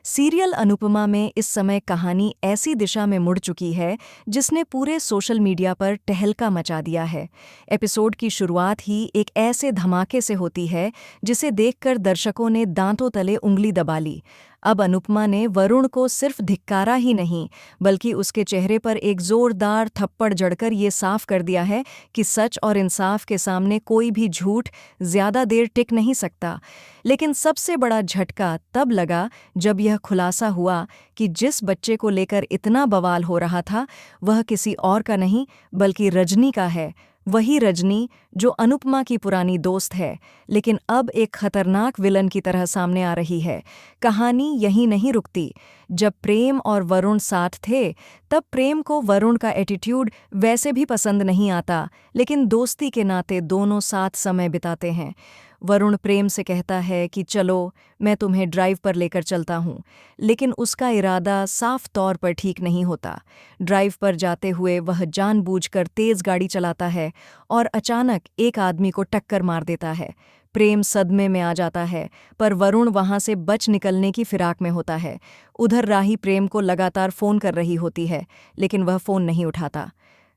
Serial Anupama में इस समय कहानी ऐसी दिशा में मुड़ चुकी है जिसने पूरे सोशल मीडिया पर तहलका मचा दिया है। एपिसोड की शुरुआत ही एक ऐसे धमाके से होती है जिसे देखकर दर्शकों ने दांतों तले उंगली दबा ली। अब अनुपमा ने वरुण को सिर्फ धिक्कारा ही नहीं, बल्कि उसके चेहरे पर एक जोरदार थप्पड़ जड़कर ये साफ कर दिया है कि सच और इंसाफ के सामने कोई भी झूठ ज्यादा देर टिक नहीं सकता। लेकिन सबसे बड़ा झटका तब लगा जब यह खुलासा हुआ कि जिस बच्चे को लेकर इतना बवाल हो रहा था वह किसी और का नहीं बल्कि रजनी का है। वही रजनी जो अनुपमा की पुरानी दोस्त है, लेकिन अब एक खतरनाक विलन की तरह सामने आ रही है। कहानी यहीं नहीं रुकती। जब प्रेम और वरुण साथ थे तब प्रेम को वरुण का एटीट्यूड वैसे भी पसंद नहीं आता, लेकिन दोस्ती के नाते दोनों साथ समय बिताते हैं। वरुण प्रेम से कहता है कि चलो मैं तुम्हें ड्राइव पर लेकर चलता हूँ, लेकिन उसका इरादा साफ तौर पर ठीक नहीं होता। ड्राइव पर जाते हुए वह जानबूझकर तेज गाड़ी चलाता है और अचानक एक आदमी को टक्कर मार देता है। प्रेम सदमे में आ जाता है, पर वरुण वहां से बच निकलने की फिराक में होता है। उधर राही प्रेम को लगातार फोन कर रही होती है, लेकिन वह फोन नहीं उठाता।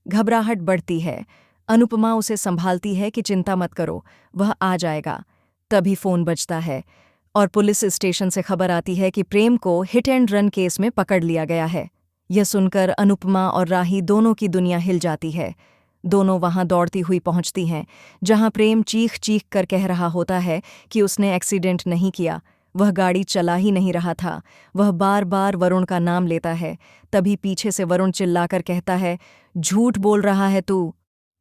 घबराहट बढ़ती है। अनुपमा उसे संभालती है कि चिंता मत करो, वह आ जाएगा। तभी फोन बजता है और पुलिस स्टेशन से खबर आती है कि प्रेम को हिट एंड रन केस में पकड़ लिया गया है। यह सुनकर अनुपमा और राही दोनों की दुनिया हिल जाती है। दोनों वहां दौड़ती हुई पहुंचती हैं, जहां प्रेम चीख चीख कर कह रहा होता है कि उसने एक्सीडेंट नहीं किया, वह गाड़ी चला ही नहीं रहा था। वह बार बार वरुण का नाम लेता है। तभी पीछे से वरुण चिल्लाकर कहता है, झूठ बोल रहा है तू।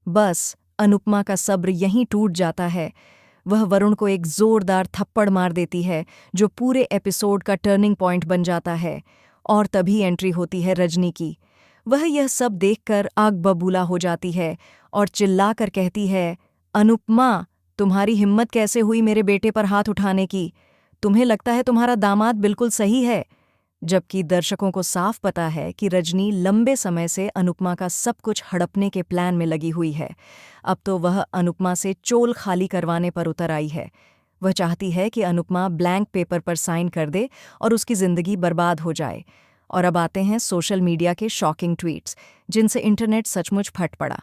बस अनुपमा का सब्र यहीं टूट जाता है। वह वरुण को एक जोरदार थप्पड़ मार देती है जो पूरे एपिसोड का टर्निंग पॉइंट बन जाता है। और तभी एंट्री होती है रजनी की। वह यह सब देखकर आग बबूला हो जाती है और चिल्लाकर कहती है, अनुपमा, तुम्हारी हिम्मत कैसे हुई मेरे बेटे पर हाथ उठाने की? तुम्हें लगता है तुम्हारा दामाद बिल्कुल सही है? जबकि दर्शकों को साफ पता है कि रजनी लंबे समय से अनुपमा का सब कुछ हड़पने के प्लान में लगी हुई है। अब तो वह अनुपमा से चोल खाली करवाने पर उतर आई है। वह चाहती है कि अनुपमा ब्लैंक पेपर पर साइन कर दे और उसकी जिंदगी बर्बाद हो जाए। और अब आते हैं सोशल मीडिया के शॉकिंग ट्वीट्स, जिनसे इंटरनेट सचमुच फट पड़ा।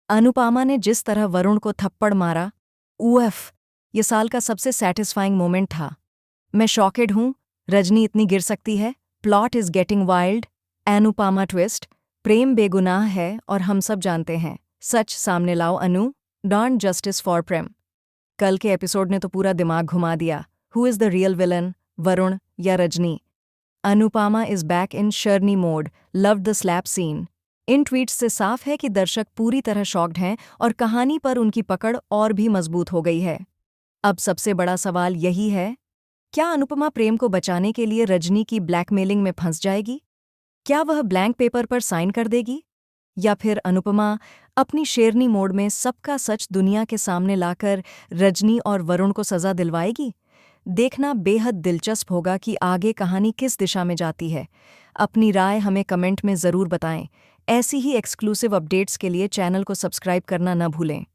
अनुपमा ने जिस तरह वरुण को थप्पड़ मारा, उफ, ये साल का सबसे सैटिस्फाइंग मोमेंट था। मैं शॉकेड हूँ, रजनी इतनी गिर सकती है? Plot is getting wild. Anupama twist, Prem बेगुनाह है और हम सब जानते हैं। सच सामने लाओ Anu, don't justice for Prem. कल के एपिसोड ने तो पूरा दिमाग घुमा दिया। Who is the real villain, Varun या Rajni? Anupama is back in शर्नी mode, love the slap scene. इन ट्वीट्स से साफ है कि दर्शक पूरी तरह शॉक्ड हैं और कहानी पर उनकी पकड़ और भी मजबूत हो गई है। अब सबसे बड़ा सवाल यही है, क्या अनुपमा प्रेम को बचाने के लिए रजनी की ब्लैकमेलिंग में फंस जाएगी? क्या वह ब्लैंक पेपर पर साइन कर देगी? या फिर अनुपमा अपनी शेरनी मोड में सबका सच दुनिया के सामने लाकर रजनी और वरुण को सजा दिलवाएगी? देखना बेहद दिलचस्प होगा कि आगे कहानी किस दिशा में जाती है। अपनी राय हमें कमेंट में ज़रूर बताएं। ऐसी ही एक्सक्लूसिव अपडेट्स के लिए चैनल को सब्सक्राइब करना न भूलें।